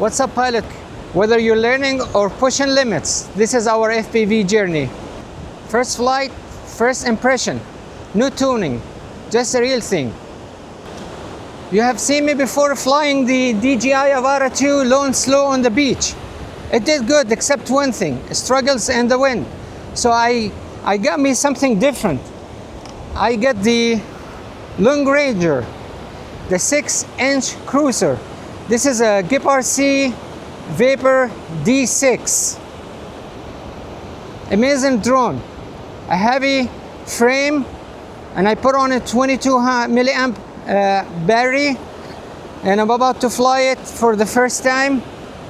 What's up, pilot? Whether you're learning or pushing limits, this is our FPV journey. First flight, first impression, no tuning, just a real thing. You have seen me before flying the DJI Avata 2 low and slow on the beach. It did good except one thing, struggles in the wind. So I got me something different. I get the Long Ranger, the 6-inch cruiser. This is a GEPRC Vapor-D6. Amazing drone. A heavy frame, and I put on a 22 milliamp battery, and I'm about to fly it for the first time.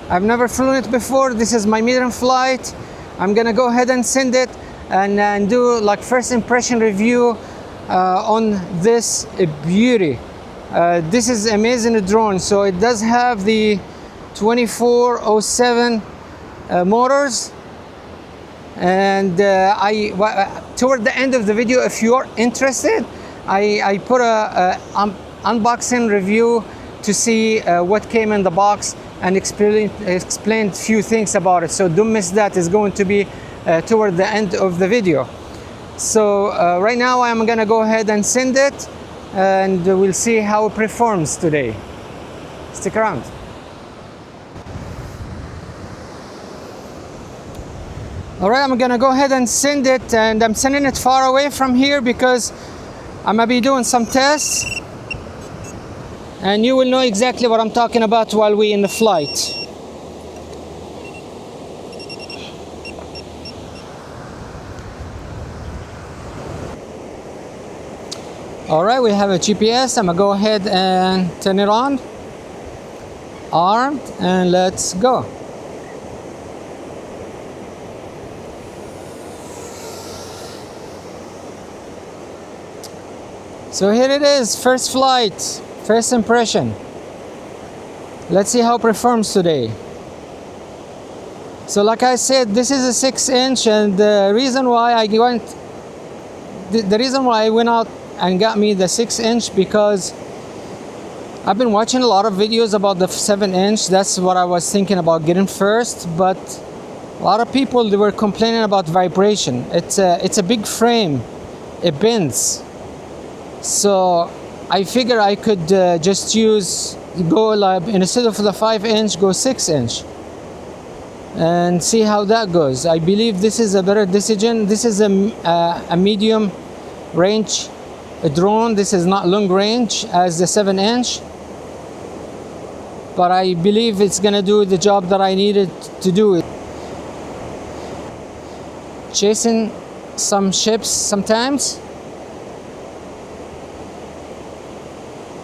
I've never flown it before. This is my maiden flight. I'm gonna go ahead and send it and do like first impression review on this beauty. This is amazing drone. So it does have the 2407 motors, and toward the end of the video, if you are interested, I put a unboxing review to see what came in the box and explained a few things about it. So don't miss that. It's going to be toward the end of the video. So right now I'm gonna go ahead and send it, and we'll see how it performs today. Stick around. All right, I'm gonna go ahead and send it, and I'm sending it far away from here because I'm gonna be doing some tests, and you will know exactly what I'm talking about while we're in the flight. All right, we have a GPS. I'm gonna go ahead and turn it on. Armed, and let's go. So here it is, first flight, first impression. Let's see how it performs today. So like I said, this is a 6-inch, and the reason why I went out and got me the 6-inch because I've been watching a lot of videos about the 7-inch. That's what I was thinking about getting first, but a lot of people, they were complaining about vibration. It's a big frame, it bends. So I figure I could just go like, instead of the 5-inch, go 6-inch and see how that goes. I believe this is a better decision. This is a medium range drone. This is not long range as the 7-inch, but I believe it's gonna do the job that I needed to do. Chasing some ships sometimes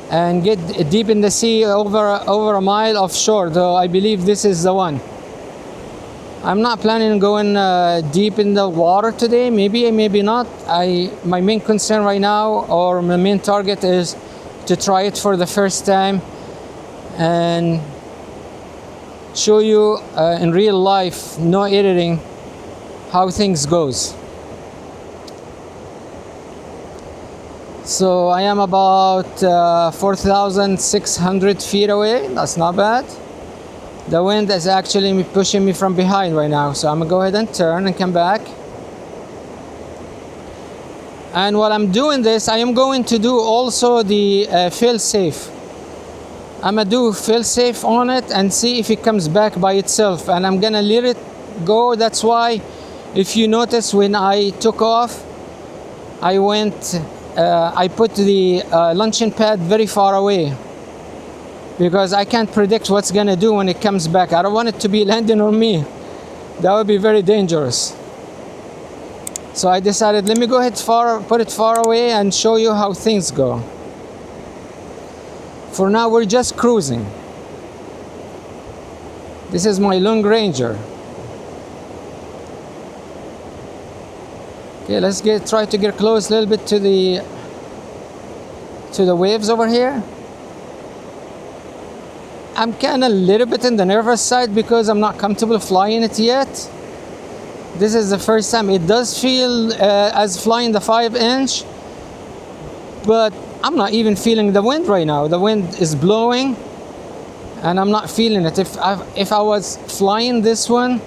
and get deep in the sea over a mile offshore, though I believe this is the one. I'm not planning on going deep in the water today. Maybe not. My main concern right now, or my main target, is to try it for the first time and show you in real life, no editing, how things goes. So I am about 4,600 feet away. That's not bad. The wind is actually pushing me from behind right now, so I'm gonna go ahead and turn and come back. And while I'm doing this, I am going to do also the Failsafe. I'm gonna do Failsafe on it and see if it comes back by itself, and I'm gonna let it go. That's why, if you notice, when I took off, I put the launching pad very far away, because I can't predict what's gonna do when it comes back. I don't want it to be landing on me. That would be very dangerous. So I decided, let me go ahead put it far away and show you how things go. For now, we're just cruising. This is my Long Ranger. Okay, let's try to get close a little bit to the waves over here. I'm kind of a little bit in the nervous side because I'm not comfortable flying it yet. This is the first time. It does feel as flying the 5-inch, but I'm not even feeling the wind right now. The wind is blowing, and I'm not feeling it. If I was flying this one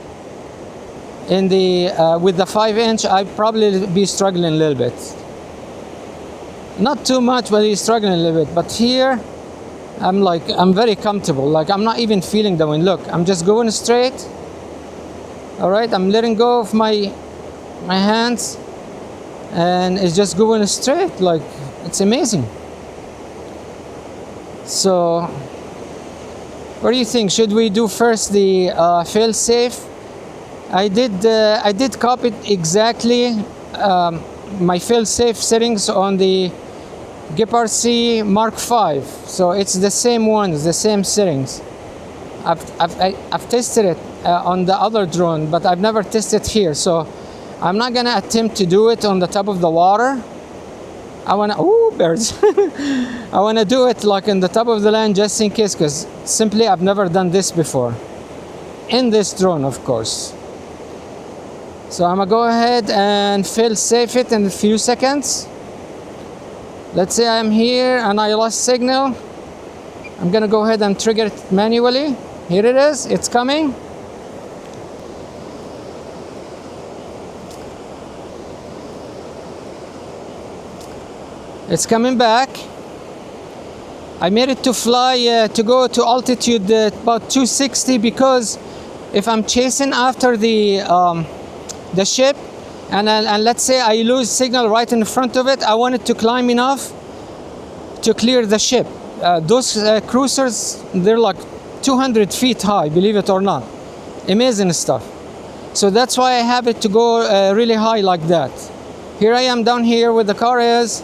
in the with the 5-inch, I'd probably be struggling a little bit. Not too much, but he's struggling a little bit. But here, I'm very comfortable. Like, I'm not even feeling the wind. Look, I'm just going straight. All right, I'm letting go of my hands, and it's just going straight. Like, it's amazing. So, what do you think? Should we do first the failsafe? I did copy exactly my failsafe settings on the GEPRC Mark V. So it's the same ones, the same settings. I've tested it on the other drone, but I've never tested here. So I'm not gonna attempt to do it on the top of the water. I wanna, ooh, birds. I wanna do it like in the top of the land just in case, because simply I've never done this before. In this drone, of course. So I'm gonna go ahead and fail-safe it in a few seconds. Let's say I'm here and I lost signal. I'm gonna go ahead and trigger it manually. Here it is, it's coming. It's coming back. I made it to fly, to go to altitude about 260, because if I'm chasing after the ship, and let's say I lose signal right in front of it, I want it to climb enough to clear the ship. Those cruisers, they're like 200 feet high, believe it or not. Amazing stuff. So that's why I have it to go really high like that. Here I am down here where the car is,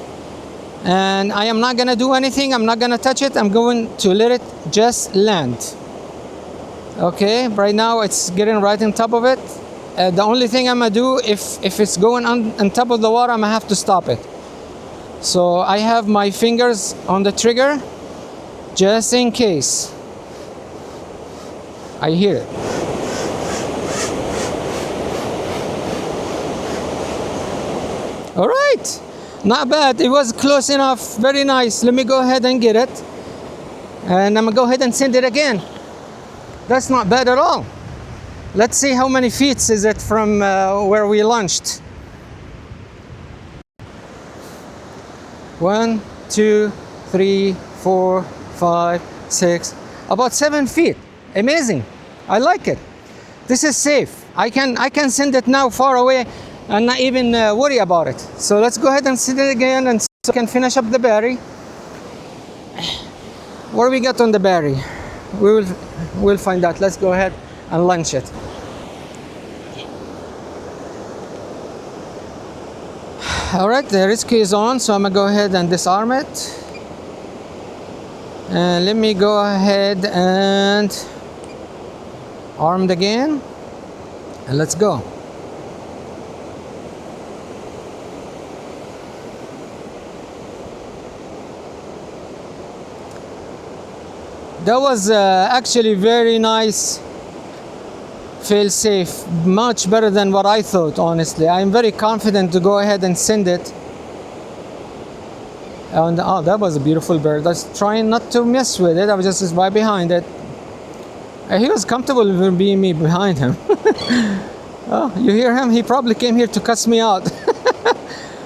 and I am not gonna do anything. I'm not gonna touch it. I'm going to let it just land. Okay, right now it's getting right on top of it. The only thing I'm gonna do, if it's going on top of the water, I'm gonna have to stop it. So I have my fingers on the trigger just in case. I hear it. All right, not bad. It was close enough. Very nice. Let me go ahead and get it, and I'm gonna go ahead and send it again. That's not bad at all. Let's see how many feet is it from where we launched. 1, 2, 3, 4, 5, 6, about 7 feet. Amazing. I like it. This is safe. I can send it now far away and not even worry about it. So let's go ahead and send it again, and so I can finish up the battery. Where we got on the battery? We'll find out. Let's go ahead and launch it. All right, the rescue is on, so I'm gonna go ahead and disarm it. And let me go ahead and arm it again, and let's go. That was actually very nice fail-safe, much better than what I thought, honestly. I'm very confident to go ahead and send it. And oh, that was a beautiful bird. I was trying not to mess with it. I was just right behind it. He was comfortable with being me behind him. Oh, you hear him? He probably came here to cuss me out.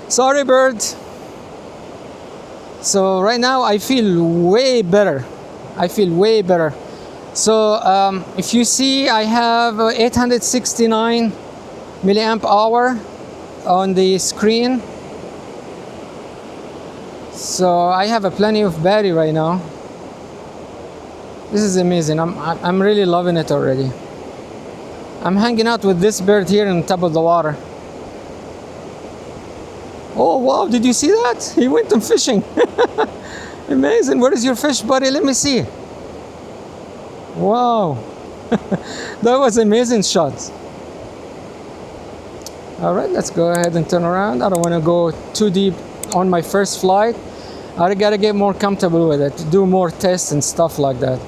Sorry, bird. So right now I feel way better. I feel way better. So if you see, I have 869 milliamp hour on the screen. So I have a plenty of battery right now. This is amazing. I'm really loving it already. I'm hanging out with this bird here on top of the water. Oh wow, did you see that? He went on fishing. Amazing. Where is your fish, buddy? Let me see. Wow. That was amazing shots. All right, let's go ahead and turn around. I don't want to go too deep on my first flight. I gotta get more comfortable with it, do more tests and stuff like that.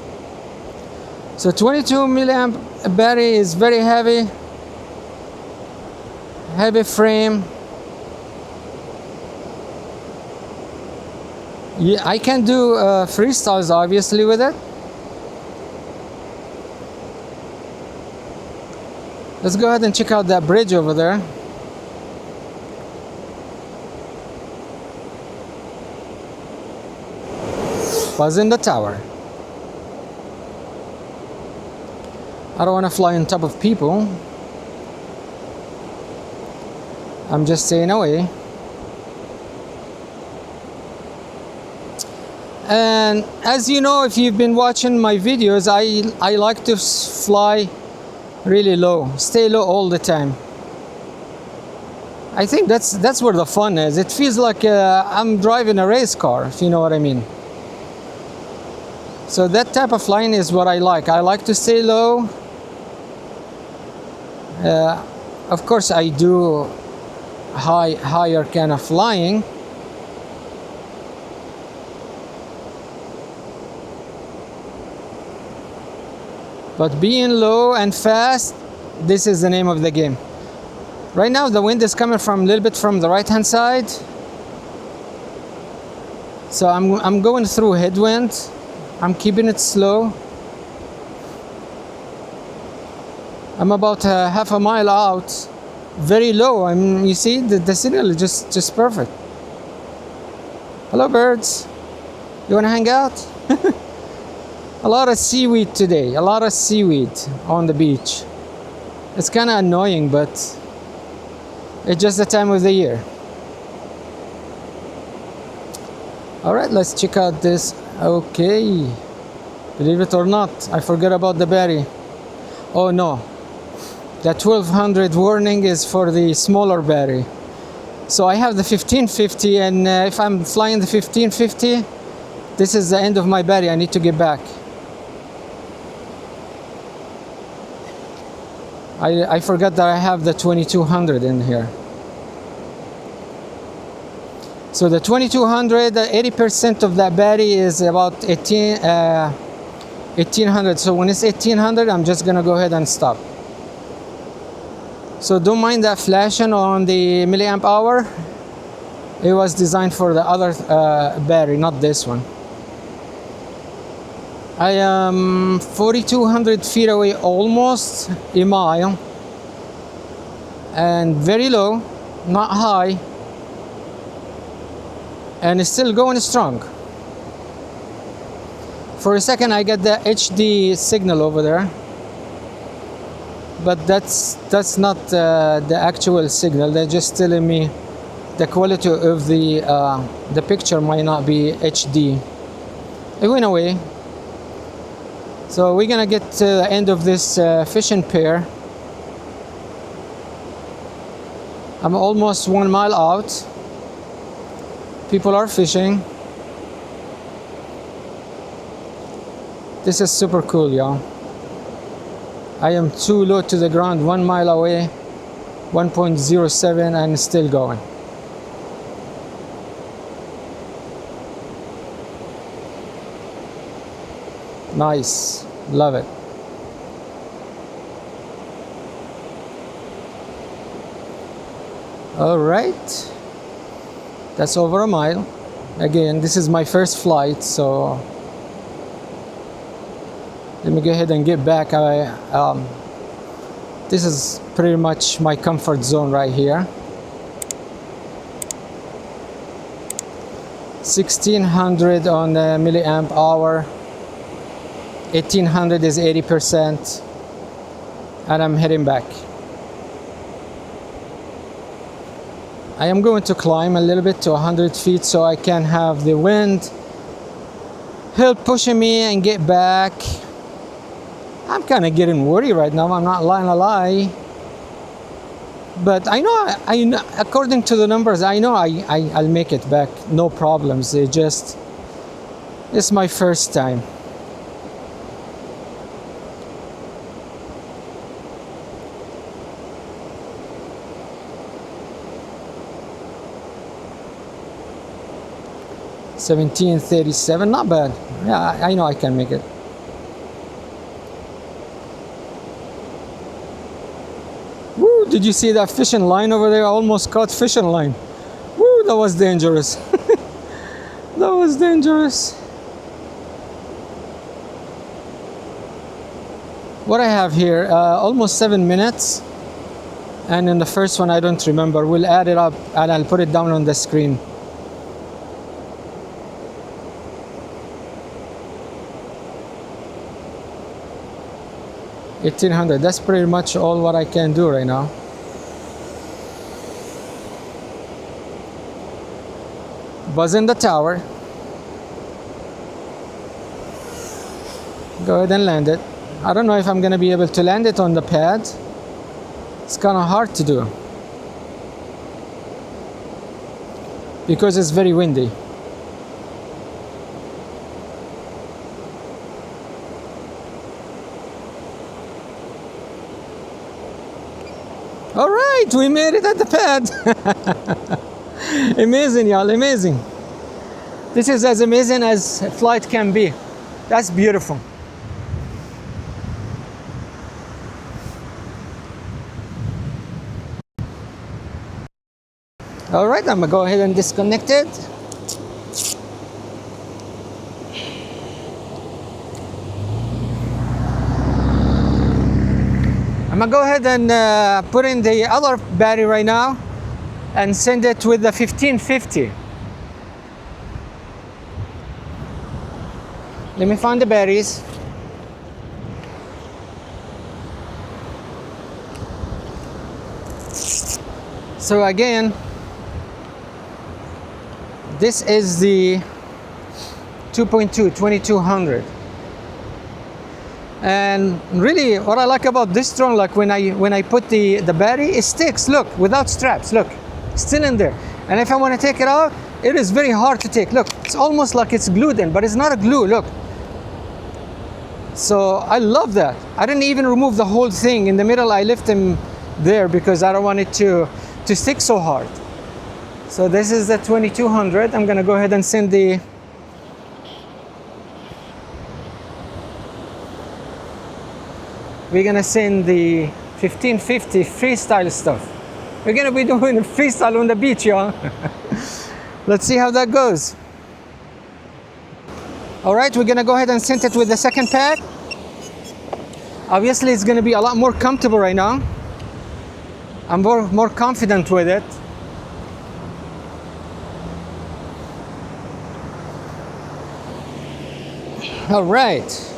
So 22 milliamp battery is very heavy frame. Yeah, I can do freestyles obviously with it. Let's go ahead and check out that bridge over there. Buzz in the tower. I don't want to fly on top of people. I'm just staying away. And as you know, if you've been watching my videos, I like to fly really low, stay low all the time. I think that's where the fun is. It feels like I'm driving a race car, if you know what I mean. So that type of flying is what I like. I like to stay low. Of course, I do higher kind of flying. But being low and fast, this is the name of the game. Right now the wind is coming from a little bit from the right hand side. So I'm going through headwind. I'm keeping it slow. I'm about half a mile out. Very low. You see the signal is just perfect. Hello birds. You wanna hang out? A lot of seaweed today, a lot of seaweed on the beach. It's kind of annoying, but it's just the time of the year. All right, let's check out this. Okay, believe it or not, I forgot about the battery. Oh no, the 1200 warning is for the smaller battery. So I have the 1550, and if I'm flying the 1550, this is the end of my battery. I need to get back. I forgot that I have the 2200 in here. So the 2200, 80% of that battery is about 1800. So when it's 1800, I'm just gonna go ahead and stop. So don't mind that flashing on the milliamp hour. It was designed for the other battery, not this one. I am 4,200 feet away, almost a mile, and very low, not high, and it's still going strong. For a second I get the HD signal over there, but that's not the actual signal. They're just telling me the quality of the picture might not be HD. It went away. So we're gonna get to the end of this fishing pier. I'm almost 1 mile out. People are fishing. This is super cool, y'all. I am too low to the ground, 1 mile away, 1.07, and still going. Nice, love it. All right, that's over a mile. Again, this is my first flight, so let me go ahead and get back. This is pretty much my comfort zone right here. 1600 on the milliamp hour. 1800 is 80%, and I'm heading back. I am going to climb a little bit to 100 feet so I can have the wind help pushing me and get back. I'm kind of getting worried right now, I'm not lying a lie. But I know, according to the numbers, I know I'll make it back, no problems. It's my first time. $17.37, not bad. Yeah, I know I can make it. Woo, did you see that fishing line over there? I almost caught fishing line. Woo, that was dangerous. That was dangerous. What I have here, almost 7 minutes. And in the first one, I don't remember. We'll add it up and I'll put it down on the screen. $1,800. That's pretty much all what I can do right now. Buzz in the tower. Go ahead and land it. I don't know if I'm gonna be able to land it on the pad. It's kind of hard to do because it's very windy. All right, we made it at the pad. Amazing, y'all, amazing. This is as amazing as a flight can be. That's beautiful. All right, I'm gonna go ahead and disconnect it. I'm gonna go ahead and put in the other battery right now and send it with the 1550. Let me find the batteries. So again, this is the 2.2 2200. And really what I like about this drone, like when I put the battery, it sticks, look, without straps, look, still in there. And if I want to take it out, it is very hard to take. Look, it's almost like it's glued in, but it's not a glue, look. So I love that. I didn't even remove the whole thing. In the middle, I left them there because I don't want it to stick so hard. So this is the 2200. I'm gonna go ahead and send the we're gonna send the 1550 freestyle stuff. We're gonna be doing freestyle on the beach, y'all. Let's see how that goes. All right, we're gonna go ahead and send it with the second pack. Obviously, it's gonna be a lot more comfortable right now. I'm more confident with it. All right.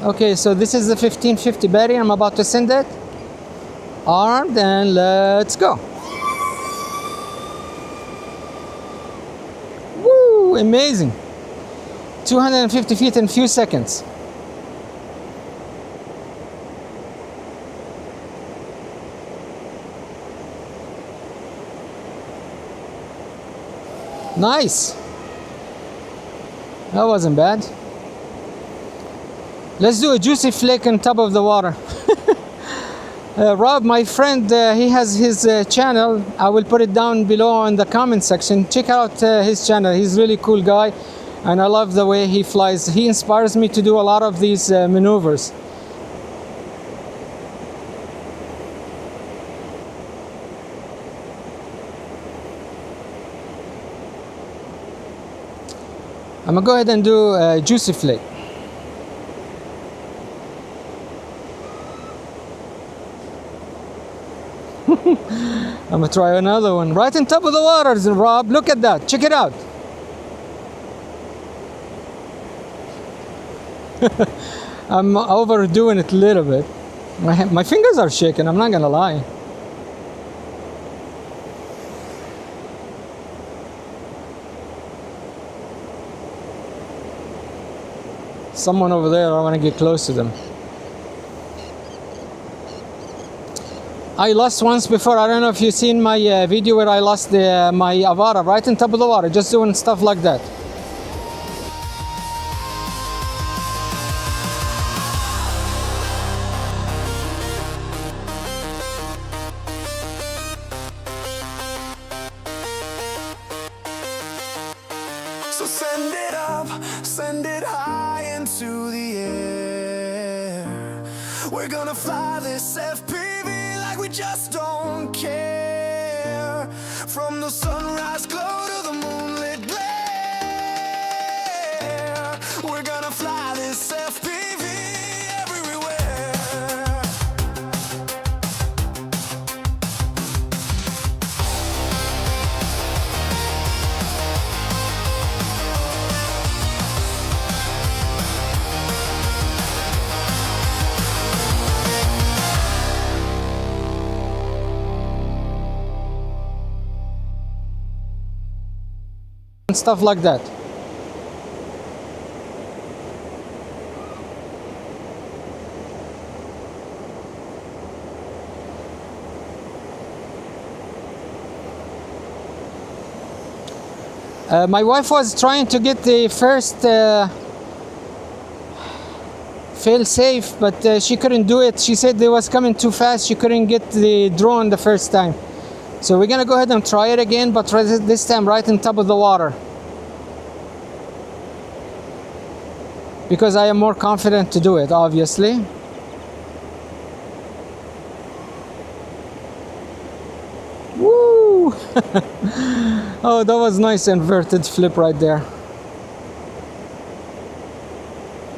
Okay, so this is the 1550 battery. I'm about to send it. Armed, and let's go. Woo, amazing. 250 feet in a few seconds. Nice. That wasn't bad. Let's do a juicy flake on top of the water. Rob, my friend, he has his channel. I will put it down below in the comment section. Check out his channel. He's a really cool guy, and I love the way he flies. He inspires me to do a lot of these maneuvers. I'm gonna go ahead and do a juicy flake. I'm gonna try another one right on top of the waters, Rob. Look at that. Check it out. I'm overdoing it a little bit. My fingers are shaking, I'm not gonna lie. Someone over there, I want to get close to them. I lost once before. I don't know if you've seen my video where I lost my Avata right on top of the water, just doing stuff like that. So send it up, send it high into the air. We're gonna fly this FPV like we just don't care. From the sunrise glow to the moonlit glare, we're gonna fly this FPV. stuff like that. My wife was trying to get the first Failsafe, but she couldn't do it. She said it was coming too fast. She couldn't get the drone the first time. So we're gonna go ahead and try it again, but this time right on top of the water. Because I am more confident to do it, obviously. Woo! Oh, that was nice inverted flip right there.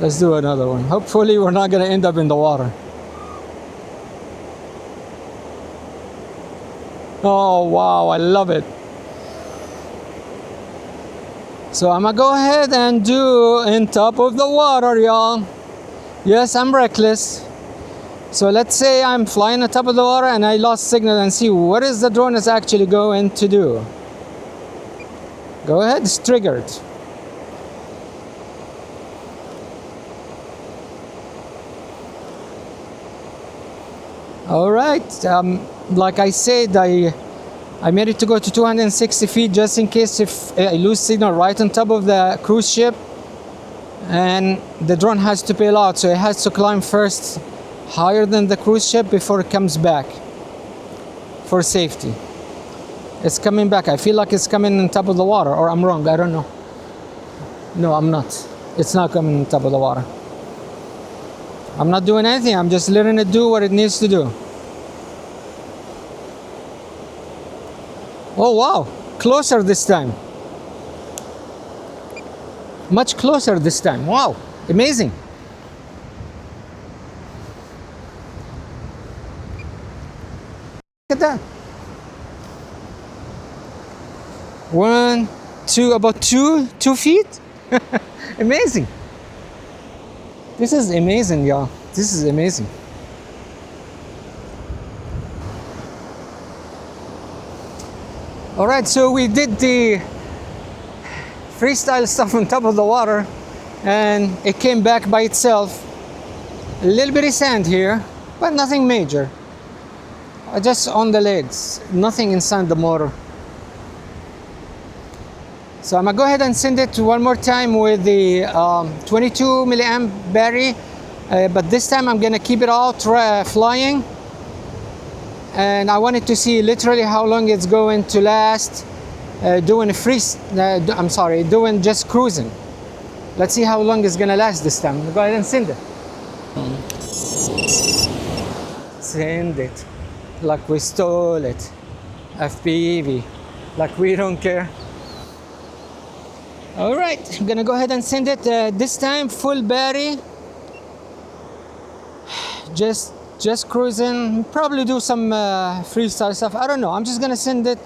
Let's do another one. Hopefully we're not gonna end up in the water. Oh wow, I love it. So I'm gonna go ahead and do in top of the water, y'all. Yes, I'm reckless. So let's say I'm flying on top of the water and I lost signal, and see what is the drone is actually going to do. Go ahead, it's triggered. All right, like I said, I made it to go to 260 feet just in case if I lose signal right on top of the cruise ship, and the drone has to bail out, so it has to climb first higher than the cruise ship before it comes back for safety. It's coming back. I feel like it's coming on top of the water, or I'm wrong, I don't know. No, I'm not. It's not coming on top of the water. I'm not doing anything. I'm just letting it do what it needs to do. Oh wow, closer this time. Much closer this time. Wow, amazing. Look at that. 1, 2, about 2 feet. Amazing. This is amazing, y'all. This is amazing. All right, so we did the freestyle stuff on top of the water, and it came back by itself. A little bit of sand here, but nothing major. Just on the legs, nothing inside the motor. So I'm gonna go ahead and send it one more time with the 22 milliamp battery, but this time I'm gonna keep it out flying, and I wanted to see literally how long it's going to last doing doing just cruising. Let's see how long it's gonna last this time. Go ahead and send it. Send it like we stole it. FPV, like we don't care. All right, I'm gonna go ahead and send it this time full battery. Just cruising, probably do some freestyle stuff. I don't know. I'm just gonna send it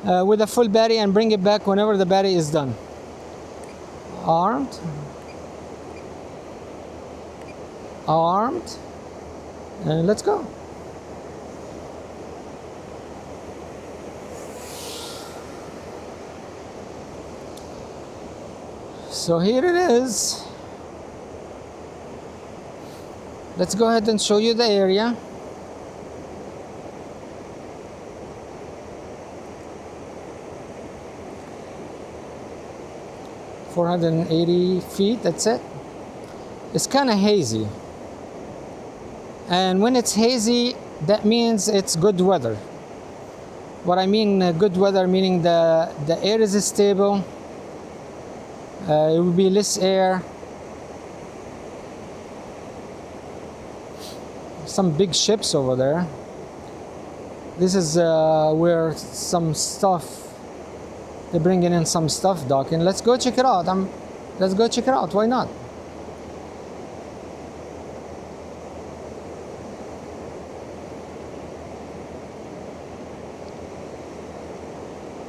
with a full battery and bring it back whenever the battery is done. Armed, and let's go. So here it is. Let's go ahead and show you the area. "480 feet, that's it. It's kind of hazy. And when it's hazy, that means it's good weather. What I mean good weather, meaning the air is stable. It will be less air. Some big ships over there. This is where some stuff, they're bringing in some stuff docking. Let's go check it out. Let's go check it out. Why not?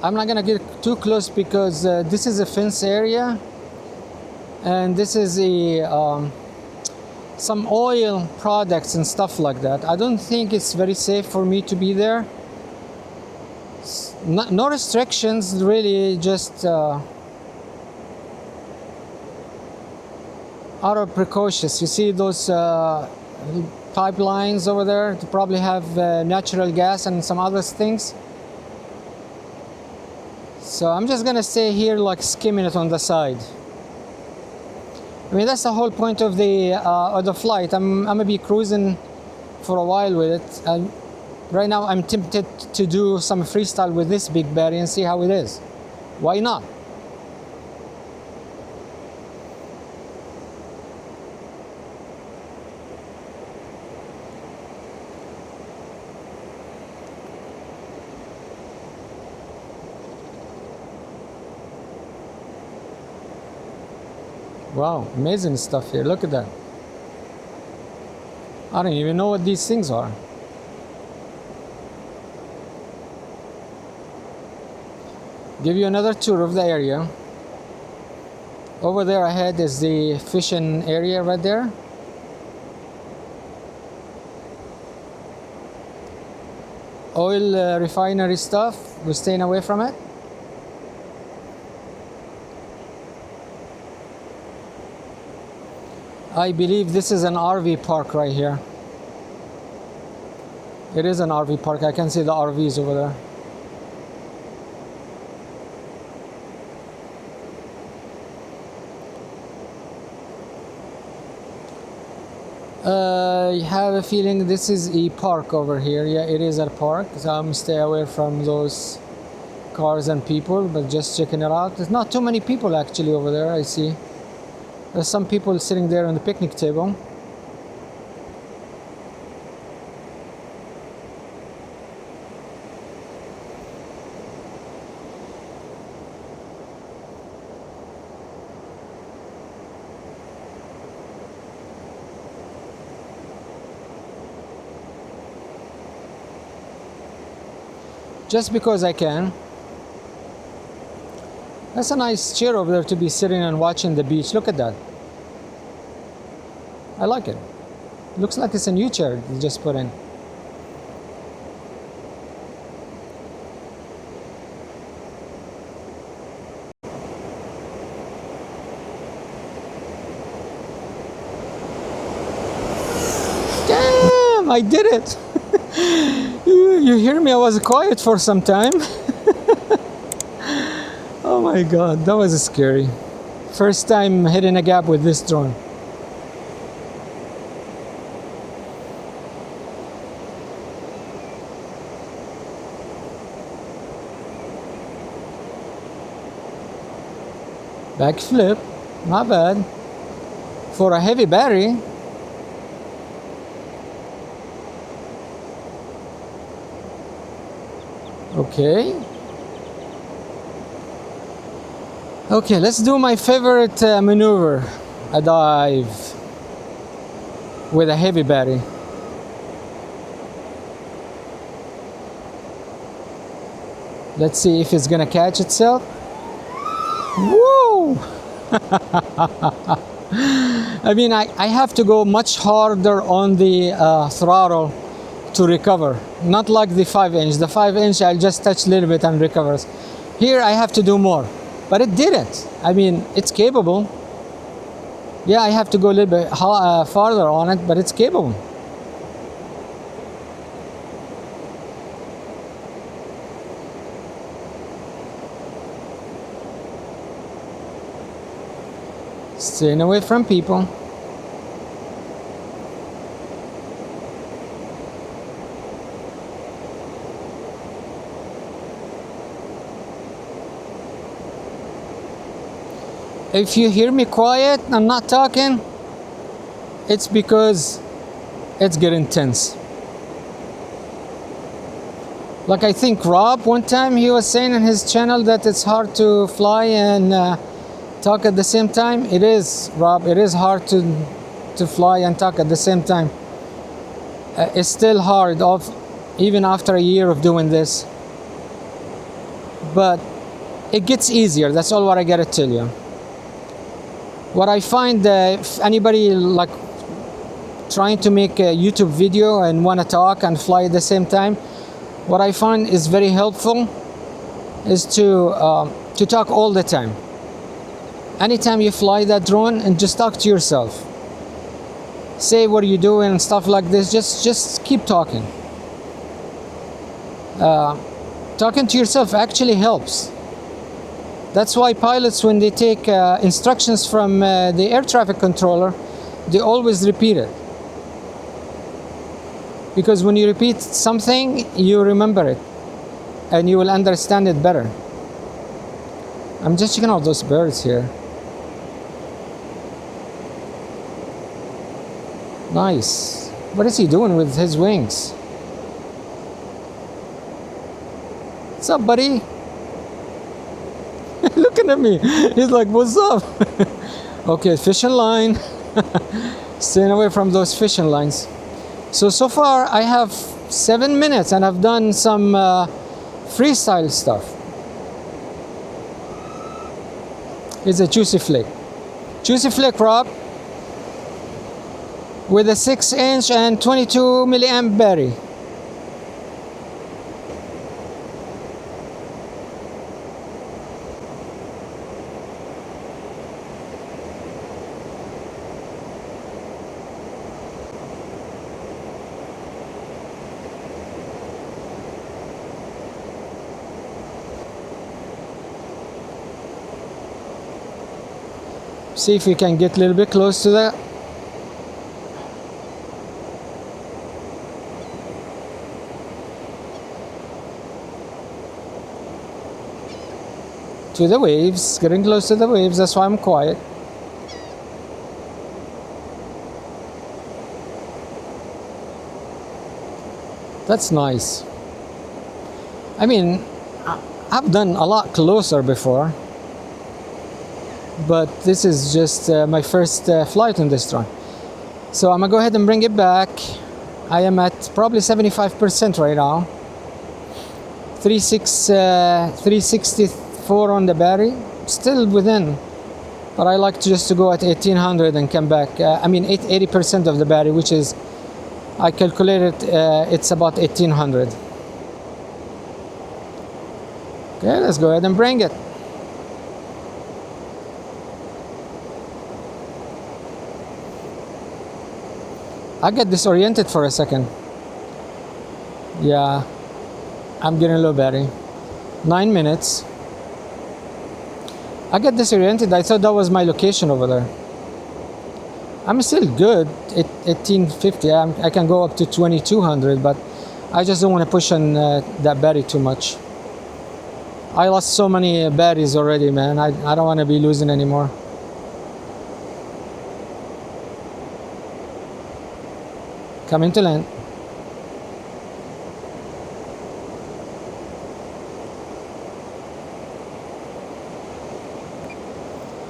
I'm not gonna get too close because this is a fence area, and this is some oil products and stuff like that. I don't think it's very safe for me to be there. No restrictions, really, just out of precautious. You see those pipelines over there to probably have natural gas and some other things. So I'm just gonna stay here like skimming it on the side. I mean, that's the whole point of the flight. I'm gonna be cruising for a while with it, and right now I'm tempted to do some freestyle with this big battery and see how it is. Why not? Wow, amazing stuff here. Look at that. I don't even know what these things are. Give you another tour of the area. Over there ahead is the fishing area right there. Oil refinery stuff. We're staying away from it. I believe this is an RV park right here. It is an RV park. I can see the RVs over there. I have a feeling this is a park over here. Yeah, it is a park. So I'm stay away from those cars and people, but just checking it out. There's not too many people actually over there, I see. There's some people sitting there on the picnic table. Just because I can. That's a nice chair over there to be sitting and watching the beach. Look at that. I like it. Looks like it's a new chair you just put in. Damn, I did it. You hear me? I was quiet for some time. Oh my god, that was scary. First time hitting a gap with this drone. Backflip, not bad. For a heavy battery. Okay. Okay, let's do my favorite maneuver. A dive with a heavy battery. Let's see if it's gonna catch itself. Woo! I mean, I have to go much harder on the throttle to recover. Not like the 5-inch. The 5-inch, I'll just touch a little bit and recovers. Here, I have to do more. But it didn't. I mean, it's capable. Yeah, I have to go a little bit farther on it, but it's capable. Staying away from people. If you hear me quiet and not talking, it's because it's getting tense. Like I think Rob, one time he was saying in his channel that it's hard to fly and talk at the same time. It is, Rob, it is hard to fly and talk at the same time. It's still hard, even after a year of doing this. But it gets easier, that's all what I gotta tell you. What I find, if anybody like trying to make a YouTube video and want to talk and fly at the same time, what I find is very helpful is to talk all the time. anytime you fly that drone, and just talk to yourself. Say what are you doing and stuff like this. Just keep talking. Talking to yourself actually helps. That's why pilots, when they take instructions from the air traffic controller, they always repeat it. Because when you repeat something, you remember it and you will understand it better. I'm just checking out those birds here. Nice. What is he doing with his wings? What's up, buddy? Looking at me. He's like, what's up? Okay, fishing line. Staying away from those fishing lines. So far I have 7 minutes and I've done some freestyle stuff. It's a juicy flick. Juicy flick, Rob. With a 6-inch and 22 milliamp battery. See if we can get a little bit close to that. To the waves, getting close to the waves, that's why I'm quiet. That's nice. I mean, I've done a lot closer before, but this is just my first flight on this drone. So I'm gonna go ahead and bring it back. I am at probably 75% right now. 364 on the battery, still within, but I like to just to go at 1800 and come back. I mean 80% of the battery, which is, I calculated it's about 1800. Okay, let's go ahead and bring it. I get disoriented for a second. Yeah, I'm getting low battery. 9 minutes. I get disoriented. I thought that was my location over there. I'm still good at 1850. I can go up to 2200, but I just don't want to push on that battery too much. I lost so many batteries already, man. I don't want to be losing anymore. Coming to land.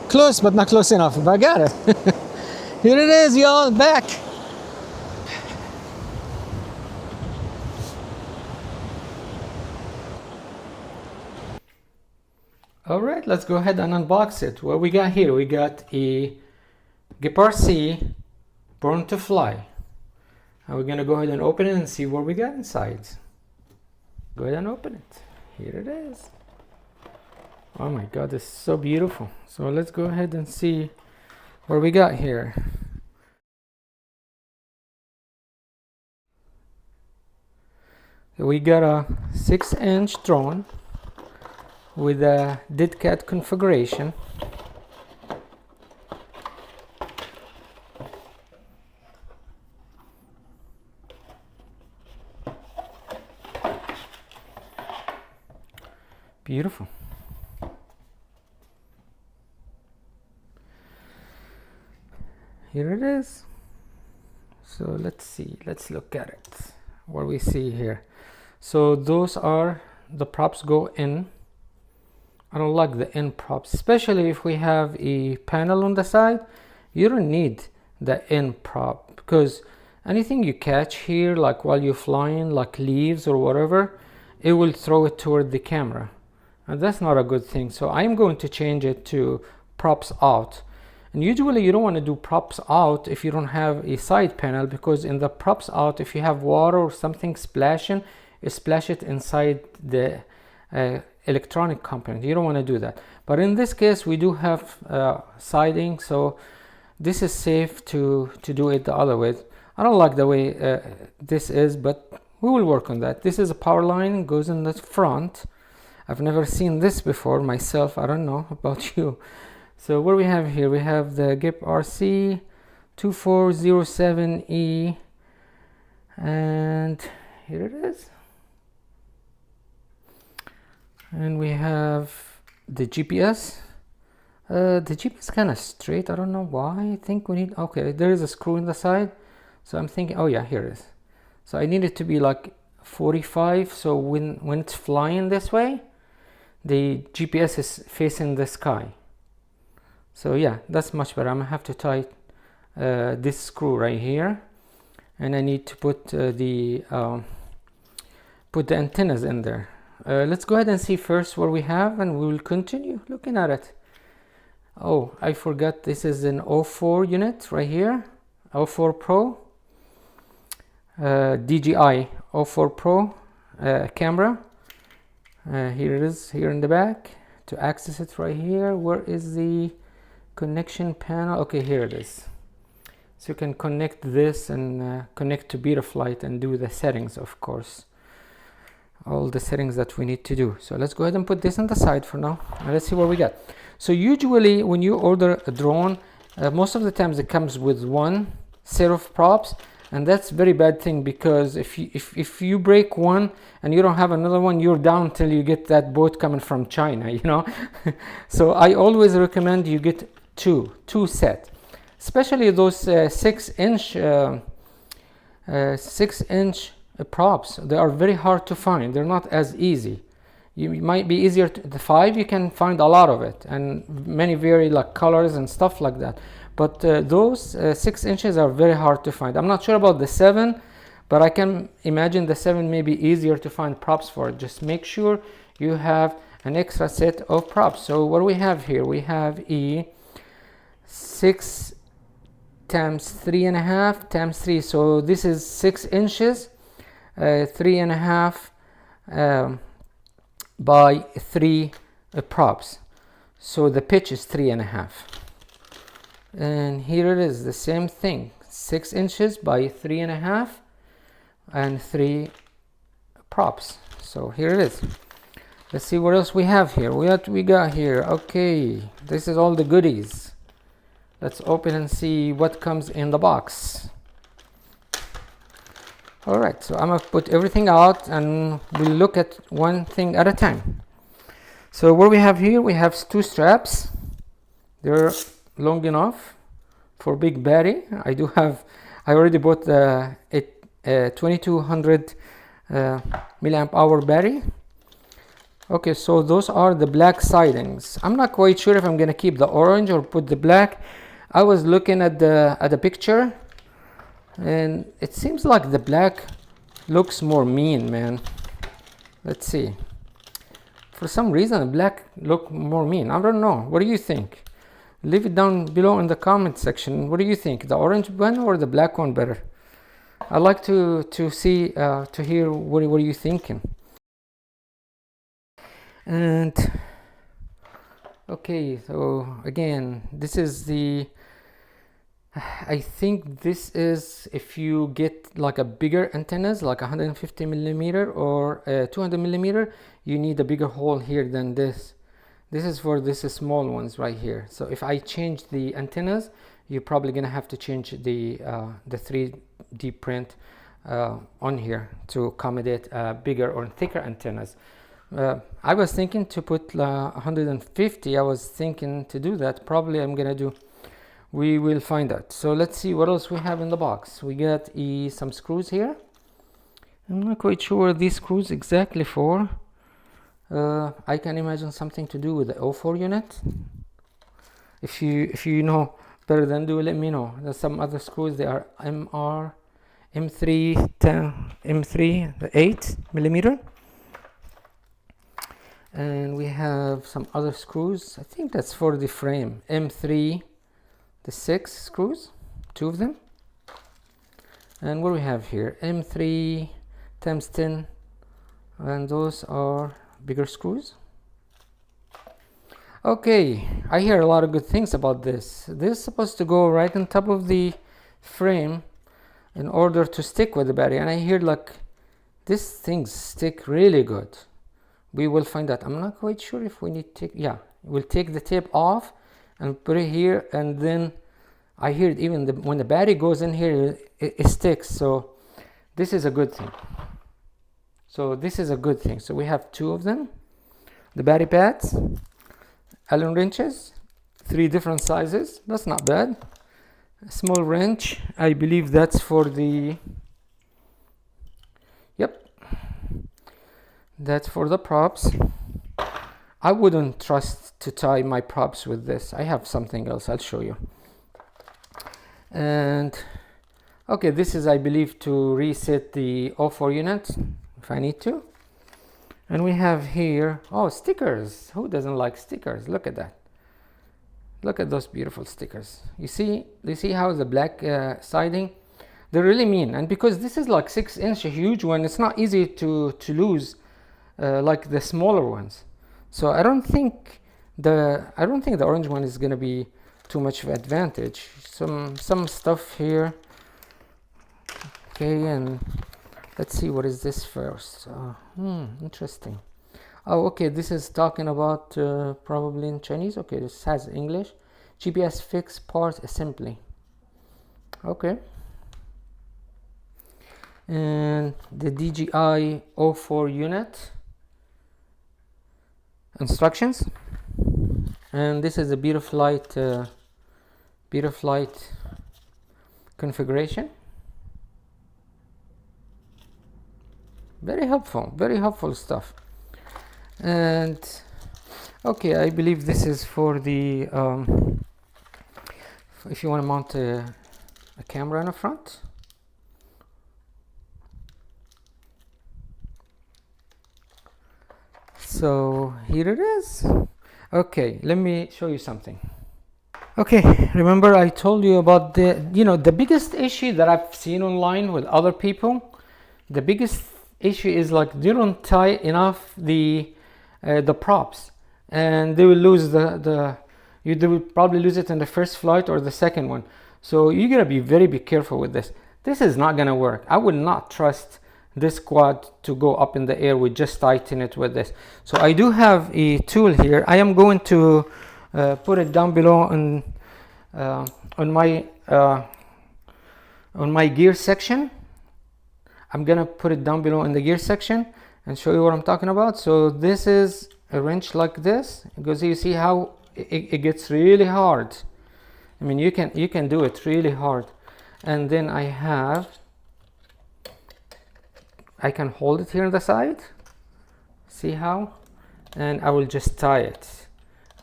Close, but not close enough. But I got it. Here it is, y'all, back. All right, let's go ahead and unbox it. What we got here, we got a GEPRC Born to Fly. And we're gonna go ahead and open it and see what we got inside. Go ahead and open it. Here it is. Oh my God, this is so beautiful. So let's go ahead and see what we got here. We got a 6-inch drone with a dead cat configuration. Beautiful. Here it is. So let's see, let's look at it. What we see here. So those are the props go in. I don't like the end props, especially if we have a panel on the side. You don't need the end prop, because anything you catch here, like while you're flying, like leaves or whatever, it will throw it toward the camera, and that's not a good thing. So I'm going to change it to props out. And usually you don't want to do props out if you don't have a side panel, because in the props out, if you have water or something splashing, it splash it inside the electronic component. You don't want to do that. But in this case, we do have siding, so this is safe to do it the other way. I don't like the way this is, but we will work on that. This is a power line, goes in the front. I've never seen this before myself. I don't know about you. So what we have here, we have the GEPRC 2407E, and here it is. And we have the GPS. The GPS kind of straight. I don't know why. I think we need, okay, there is a screw in the side. So I'm thinking, oh yeah, here it is. So I need it to be like 45. So when it's flying this way, the GPS is facing the sky. So yeah, that's much better. I'm gonna have to tighten this screw right here, and I need to put the antennas in there. Let's go ahead and see first what we have, and we will continue looking at it. Oh, I forgot, this is an 04 unit right here, 04 Pro, DJI 04 Pro camera. Here it is, here in the back. To access it right here, where is the connection panel? Okay, here it is. So you can connect this and connect to Betaflight and do the settings, of course. All the settings that we need to do. So let's go ahead and put this on the side for now, and let's see what we got. So usually when you order a drone, most of the times it comes with one set of props, and that's very bad thing, because if you break one and you don't have another one, you're down till you get that boat coming from China, you know. So I always recommend you get two set, especially those 6-inch props. They are very hard to find. They're not as easy. You might be easier to the 5, you can find a lot of it, and many very like colors and stuff like that. But those 6 inches are very hard to find. I'm not sure about the 7, but I can imagine the 7 may be easier to find props for. Just make sure you have an extra set of props. So what do we have here? We have 6 times 3.5 times 3. So this is 6 inches, 3.5 by 3 props. So the pitch is 3.5. And here it is, the same thing, 6 inches by 3.5 and 3 props. So here it is. Let's see what else we have here. What we got here? Okay, this is all the goodies. Let's open and see what comes in the box. All right, so I'm gonna put everything out and we'll look at one thing at a time. So what we have here, we have 2 straps. They're long enough for big battery. I already bought the 2200 milliamp hour battery. Okay, so those are the black sidings. I'm not quite sure if I'm gonna keep the orange or put the black. I was looking at the picture, and it seems like the black looks more mean, man. Let's see. For some reason, the black look more mean. I don't know. What do you think? Leave it down below in the comment section. What do you think? The orange one or the black one better? I'd like to see to hear what are you thinking. And okay, so again, this is the, I think this is if you get like a bigger antennas, like 150 millimeter or 200 millimeter, you need a bigger hole here than this. This is for this small ones right here. So if I change the antennas, you're probably gonna have to change the 3D print on here to accommodate bigger or thicker antennas. I was thinking to put 150. I was thinking to do that. Probably I'm gonna do. We will find out. So let's see what else we have in the box. We got some screws here. I'm not quite sure what these screws exactly for. I can imagine something to do with the 04 unit. If you know better than do, let me know. There's some other screws. They are M3 the 8 millimeter. And we have some other screws. I think that's for the frame. M3 the 6 screws, 2 of them. And what do we have here? M3 times 10, and those are bigger screws. Okay, I hear a lot of good things about this. This is supposed to go right on top of the frame in order to stick with the battery, and I hear like these things stick really good. We will find out. I'm not quite sure if we need to take, yeah, we'll take the tape off and put it here, and then I hear it even when the battery goes in here, it sticks. So this is a good thing. So we have 2 of them. The battery pads, Allen wrenches, 3 different sizes. That's not bad. A small wrench, I believe that's for the, yep, that's for the props. I wouldn't trust to tie my props with this. I have something else, I'll show you. And okay, this is, I believe, to reset the offshore unit if I need to. And we have here, oh, stickers. Who doesn't like stickers? Look at that. Look at those beautiful stickers. You see how the black siding, they're really mean. And because this is like 6-inch, a huge one, it's not easy to lose like the smaller ones. So I don't think the orange one is gonna be too much of an advantage. Some stuff here. Okay, and let's see, what is this first? Interesting. Oh, okay, this is talking about probably in Chinese. Okay, this has English. GPS fixed part assembly. Okay. And the DJI Avata unit instructions. And this is the Betaflight configuration. Very helpful stuff. And okay, I believe this is for the if you want to mount a camera in the front. So here it is. Okay, let me show you something. Okay, remember I told you about the biggest issue that I've seen online with other people. The biggest issue is like they don't tie enough the props, and they will lose they will probably lose it in the first flight or the second one. So you gotta be careful with this. This is not gonna work. I would not trust this quad to go up in the air with just tighten it with this. So I do have a tool here. I am going to put it down below on my gear section. I'm gonna put it down below in the gear section and show you what I'm talking about. So this is a wrench like this, because you see how it gets really hard. I mean, you can do it really hard. And then I can hold it here on the side. See how? And I will just tie it.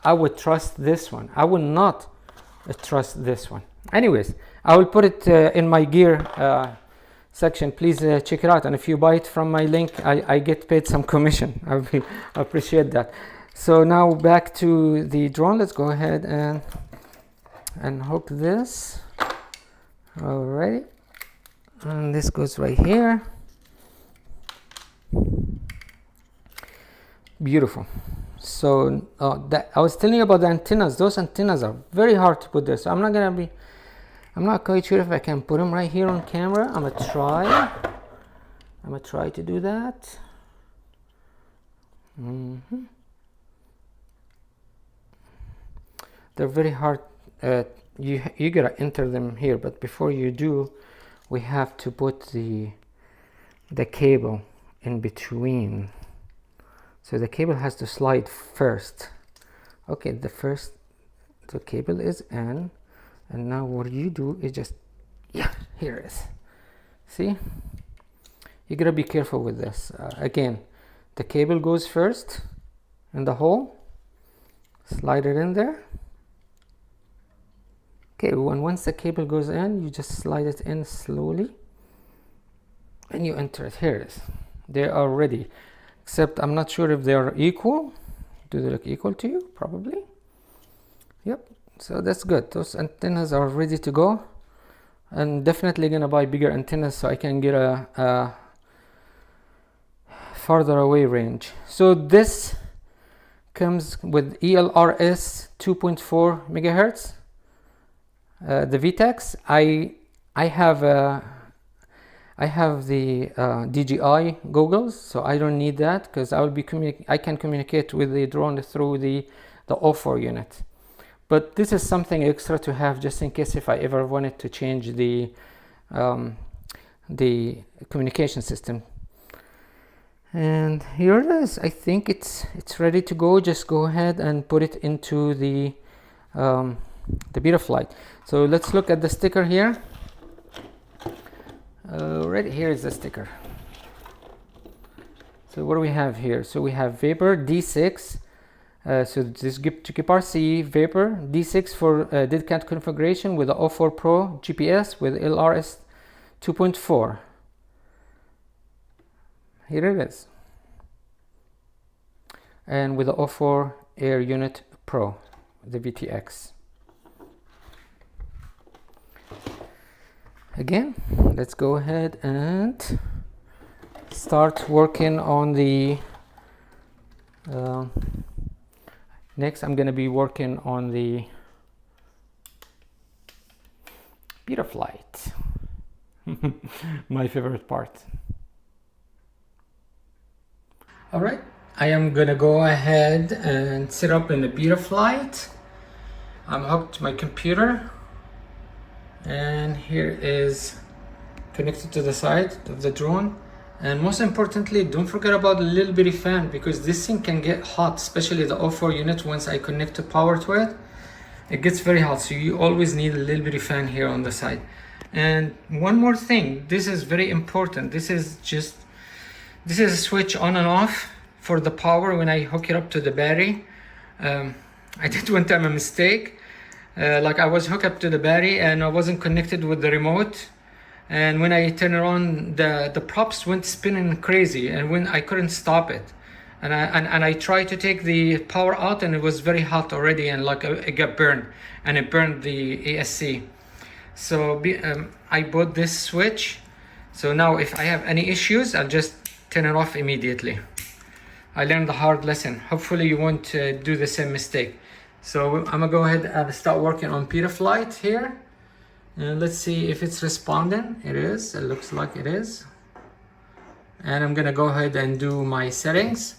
I would trust this one. I would not trust this one. Anyways, I will put it in my gear section. Please check it out. And if you buy it from my link, I get paid some commission. I appreciate that. So now back to the drone. Let's go ahead and hook this. Alright. And this goes right here. Beautiful. So that I was telling you about the antennas. Those antennas are very hard to put there. So I'm not quite sure if I can put them right here on camera. I'm gonna try to do that. They're very hard. You gotta enter them here, but before you do, we have to put the cable in between. So the cable has to slide first. Okay, the cable is in, and now what you do is just, yeah, here it is. See, you gotta be careful with this. Again, the cable goes first in the hole, slide it in there. Okay, once the cable goes in, you just slide it in slowly and you enter it. Here it is. They are ready, except I'm not sure if they are equal. Do they look equal to you? Probably. Yep, so that's good. Those antennas are ready to go. I'm definitely gonna buy bigger antennas so I can get a farther away range. So this comes with ELRS 2.4 megahertz. The VTEX, I have the DJI goggles, so I don't need that because I can communicate with the drone through the offshore unit. But this is something extra to have just in case if I ever wanted to change the communication system. And here it is. I think it's ready to go. Just go ahead and put it into the Betaflight. So let's look at the sticker here. Right here is the sticker. So what do we have here? So we have Vapor-D6. So this GEPRC Vapor-D6 for dead cat configuration with the offshore Pro GPS with LRS 2.4. Here it is. And with the offshore Air Unit Pro, the VTX. Again, let's go ahead and start working on the next I'm going to be working on the Betaflight. My favorite part. Alright, I am going to go ahead and set up in the Betaflight. I'm hooked to my computer. And here is connected to the side of the drone. And most importantly, don't forget about the little bitty fan, because this thing can get hot, especially the offshore unit. Once I connect the power to it, it gets very hot, so you always need a little bitty fan here on the side. And one more thing, this is very important. This is a switch on and off for the power when I hook it up to the battery. I did one time a mistake. Like I was hooked up to the battery and I wasn't connected with the remote, and when I turned it on, the props went spinning crazy, and when I couldn't stop it, and I tried to take the power out, and it was very hot already, and like it got burned, and it burned the ASC. So I bought this switch, so now if I have any issues, I'll just turn it off immediately. I learned the hard lesson. Hopefully you won't do the same mistake. So I'm gonna go ahead and start working on Betaflight here, and let's see if it's responding. It is. It looks like it is. And I'm gonna go ahead and do my settings.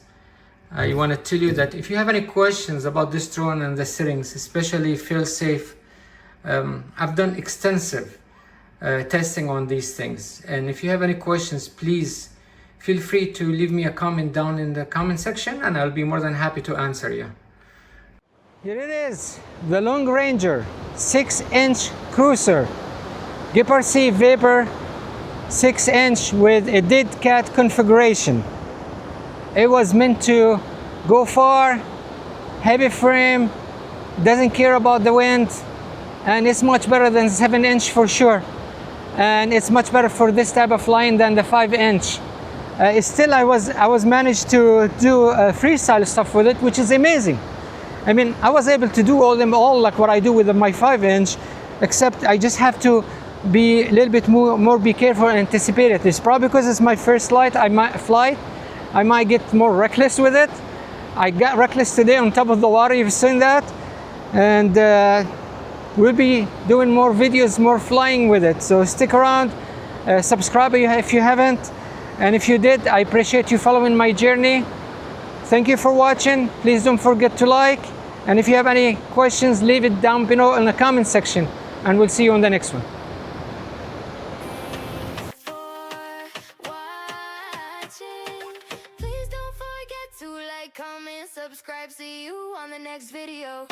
I want to tell you that if you have any questions about this drone and the settings, especially Failsafe, I've done extensive testing on these things, and if you have any questions, please feel free to leave me a comment down in the comment section, and I'll be more than happy to answer you. Here it is, the Long Ranger 6-inch cruiser, GEPRC Vapor 6-inch with a dead cat configuration. It was meant to go far, heavy frame, doesn't care about the wind, and it's much better than 7-inch for sure. And it's much better for this type of flying than the 5-inch. Still, I was managed to do freestyle stuff with it, which is amazing. I mean, I was able to do all like what I do with my 5-inch, except I just have to be a little bit more be careful and anticipate it. It's probably because it's my first flight. I might get more reckless with it. I got reckless today on top of the water. You've seen that, and we'll be doing more videos, more flying with it. So stick around, subscribe if you haven't, and if you did, I appreciate you following my journey. Thank you for watching. Please don't forget to like, and if you have any questions, leave it down below in the comment section, and we'll see you on the next one. Please don't forget to like, comment, subscribe. See you on the next video.